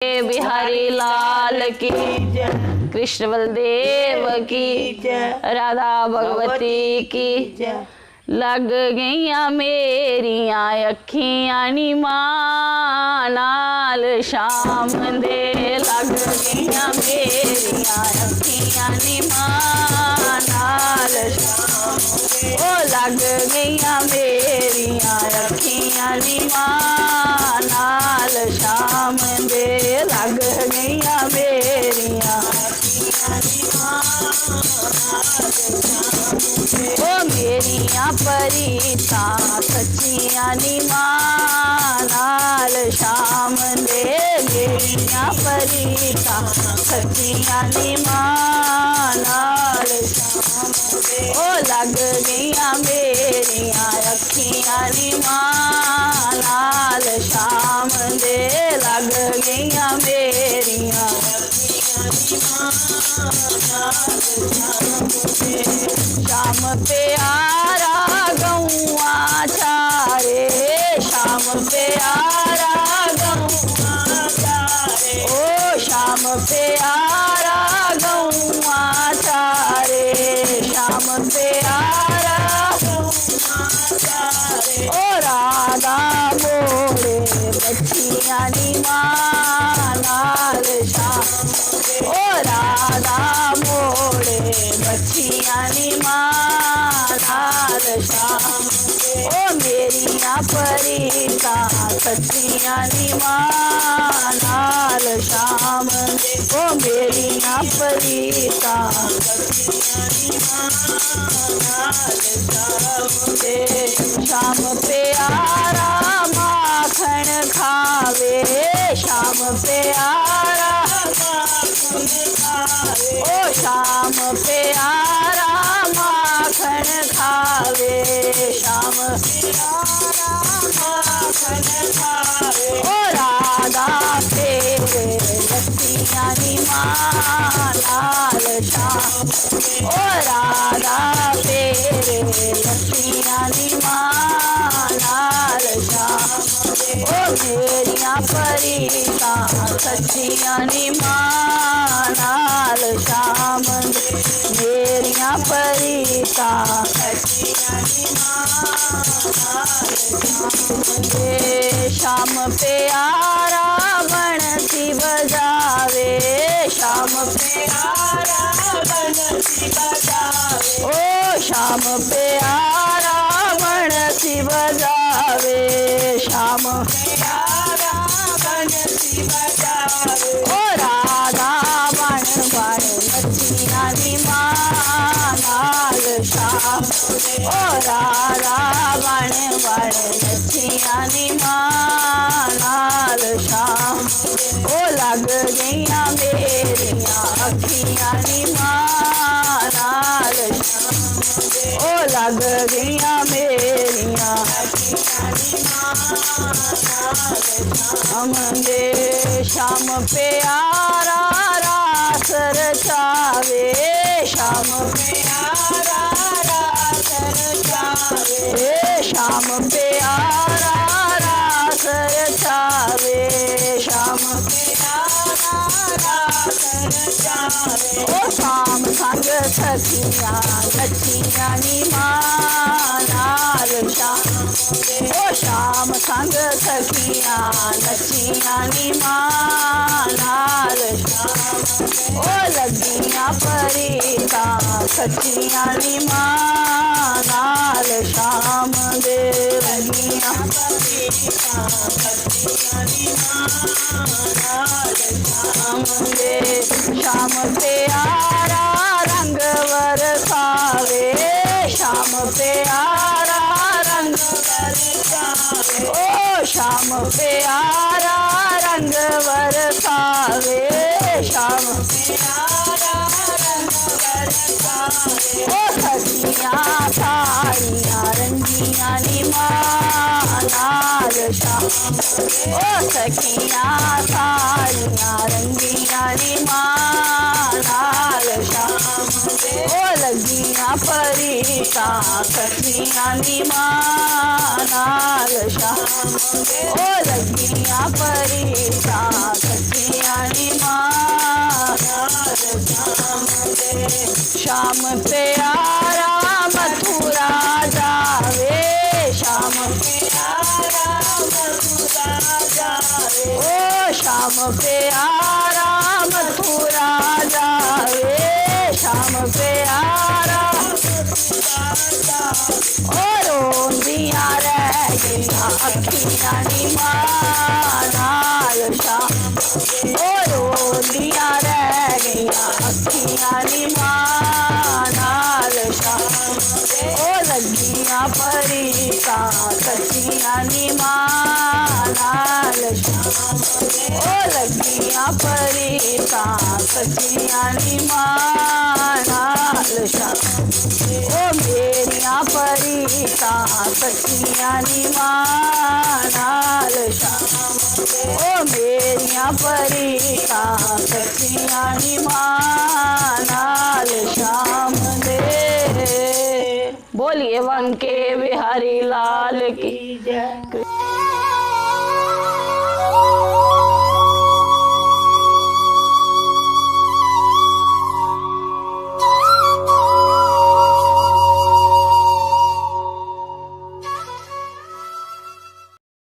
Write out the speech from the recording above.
बिहारी लाल की जय, कृष्ण बलदेव की जय, राधा भगवती की जय। लग गईया मेरिया अखियां नी मां नाल शाम दे, लग गईया मेरिया अखियां नी मां नाल शाम दे, ओ लग गईया मेरिया अखियां नी मां नाल शाम दे, लग गईया मेरिया अखियां नी मां ओ मेरिया परीता सच्चियां नी मां नाल शाम दे, मेरिया परीता सच्चियां नी मां नाल शाम दे, ओ लग गईया मेरिया अखियां नी मां नाल शाम दे, लग गईया मेरिया अखियां नी मां नाल शाम दे। शाम प्यारा गौआ चारे, शाम प्यारा गौआ चारे, ओ शाम प्यारा गौआ चारे, शाम प्यारा गौआ चारे, ओ राधा मोरे बच्चियां नी मां नाल शाम दे, ओ राधा मोरे बच्चियां नी मां नाल शाम दे, ओ मेरिया परीता सच्चियां नी मां नाल शाम दे, ओ मेरिया परीता सच्चियां नी मां नाल शाम दे। शाम प्यारा माखन खावे, शाम प्यारा माखन खावे, ओ शाम प्यारा माखन खावे, शाम प्यारा माखन खावे, ओ राधा फेरे लस्सियां नी मां नाल शाम दे, ओ राधा फेरे लस्सियां नी मां नाल शाम दे, ओ मेरिया परीता सच्चियां नी मां नाल शाम दे, मेरिया परीता सच्चियां नी मां नाल शाम दे। शाम प्यारा बंसी बजावे, शाम प्यारा बंसी बजावे, ओ शाम प्यारा बंसी बजावे, शाम प्यारा बंसी बजावे, ओ राधा बन बन नच्चियां नी मां नाल शाम दे, ओ राधा बन बन नच्चियां नी मां नाल शाम दे, ओ लग गईया मेरिया अखियां नी मां नाल शाम दे, ओ लग गईया मेरिया अखियां नी मां नाल शाम दे। शाम प्यारा रास रचावे, शाम प्यारा रास रचावे, शाम प्यारा रास रचावे, शाम प्यारा रास रचावे, ओ शाम संग सखियां नच्चियां नी मां नाल शाम दे, ओ शाम संग सखियां नच्चियां नी मां नाल शाम दे, ओ लगियां परीता सच्चियां नी मां नाल शाम दे, लगियां परीता सच्चियां नी मां नाल शाम दे। शाम प्यारा रंग बरसावे, शाम प्यारा रंग बरसावे, ओ शाम प्यारा रंग बरसावे, शाम प्यारा रंग बरसावे, ओ सखियां साड़ियां रंगियां नी मां नाल शाम दे, ओ सखियां साड़ियां रंगियां नी मां नाल शाम दे, ओ लगियां परीता सखियां नी मां नाल शाम दे ओ लगियां परीक्षां सखियां नी मां नाल शाम दे शाम प्यारा मथुरा जावे शाम प्यारा मथुरा जावे ओ शाम प्यारा मथुरा जावे शाम प्यारा ओ रोंदियां रह गईयां अखियां नी मां नाल शाम ओ रोंदियां रह गईयां अखियां नी मां नाल शाम ओ लगियां परीक्षां सखियां नी मां नाल शाम ओ लगियां परीक्षां सखियां नी मां नाल शाम ओ मेरियां परीक्षां सखियां नी मां नाल शाम ओ मेरियां परीक्षां सखियां नी मां नाल शाम दे। बोलिए वंके बिहारी लाल की जय।